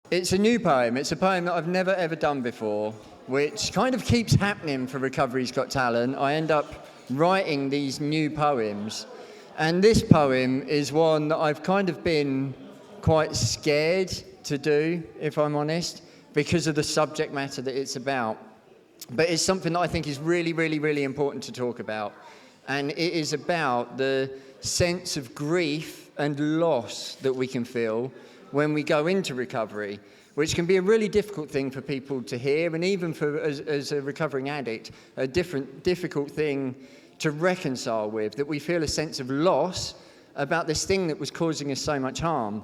It's a new poem. It's a poem that I've never ever done before, which kind of keeps happening for Recovery's Got Talent. I end up writing these new poems. And this poem is one that I've kind of been quite scared to do, if I'm honest, because of the subject matter that it's about. But it's something that I think is really, really, really important to talk about. And it is about the sense of grief and loss that we can feel when we go into recovery, which can be a really difficult thing for people to hear, and even for as a recovering addict, a difficult thing to reconcile with, that we feel a sense of loss about this thing that was causing us so much harm.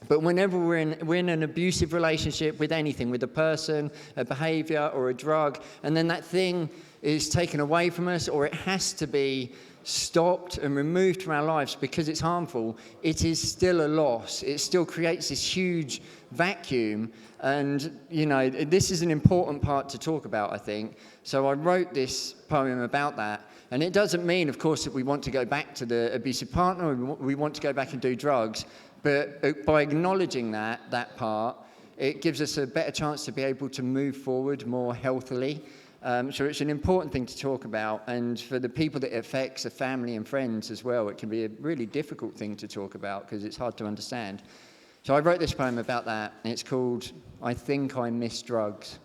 But whenever we're in an abusive relationship with anything, with a person, a behavior, or a drug, and then that thing is taken away from us, or it has to be stopped and removed from our lives because it's harmful, it is still a loss. It still creates this huge vacuum. And, you know, this is an important part to talk about, I think. So I wrote this poem about that. And it doesn't mean, of course, that we want to go back to the abusive partner, or we want to go back and do drugs. But by acknowledging that part, it gives us a better chance to be able to move forward more healthily. So it's an important thing to talk about, and for the people that it affects, the family and friends as well, it can be a really difficult thing to talk about because it's hard to understand. So I wrote this poem about that, and it's called I Think I Miss Drugs.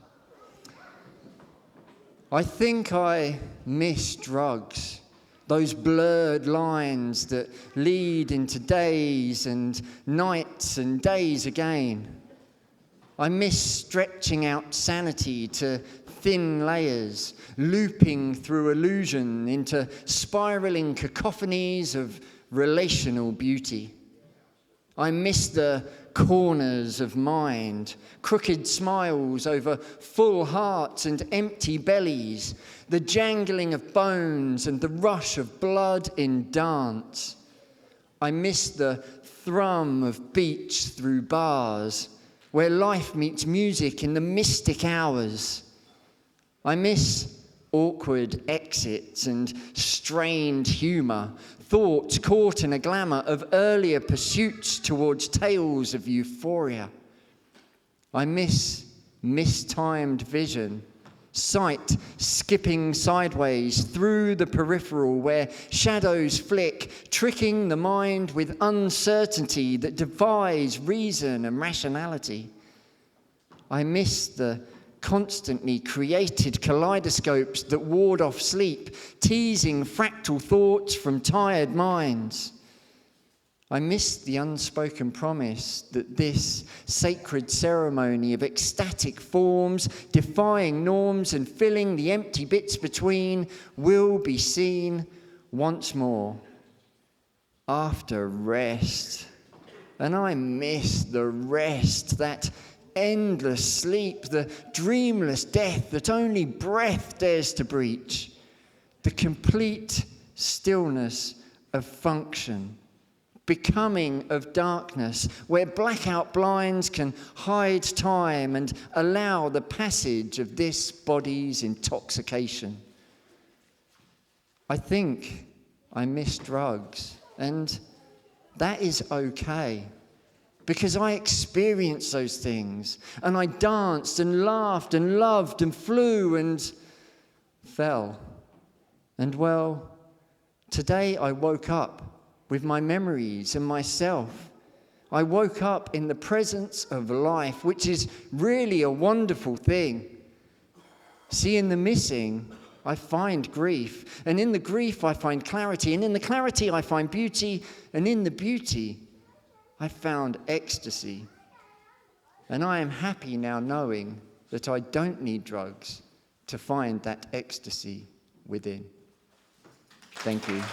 I think I miss drugs, those blurred lines that lead into days and nights and days again. I miss stretching out sanity to thin layers, looping through illusion into spiraling cacophonies of relational beauty. I miss the corners of mind, crooked smiles over full hearts and empty bellies, the jangling of bones and the rush of blood in dance. I miss the thrum of beach through bars, where life meets music in the mystic hours. I miss awkward exits and strained humour, thoughts caught in a glamour of earlier pursuits towards tales of euphoria. I miss mistimed vision, sight skipping sideways through the peripheral where shadows flick, tricking the mind with uncertainty that defies reason and rationality. I miss the constantly created kaleidoscopes that ward off sleep, teasing fractal thoughts from tired minds. I miss the unspoken promise that this sacred ceremony of ecstatic forms, defying norms and filling the empty bits between, will be seen once more after rest. And I miss the rest, that endless sleep, the dreamless death that only breath dares to breach, the complete stillness of function, becoming of darkness, where blackout blinds can hide time and allow the passage of this body's intoxication. I think I miss drugs, and that is okay. Because I experienced those things, and I danced and laughed and loved and flew and fell. And well, today I woke up with my memories and myself. I woke up in the presence of life, which is really a wonderful thing. See, in the missing, I find grief, and in the grief I find clarity, and in the clarity I find beauty, and in the beauty I found ecstasy. And I am happy now knowing that I don't need drugs to find that ecstasy within. Thank you.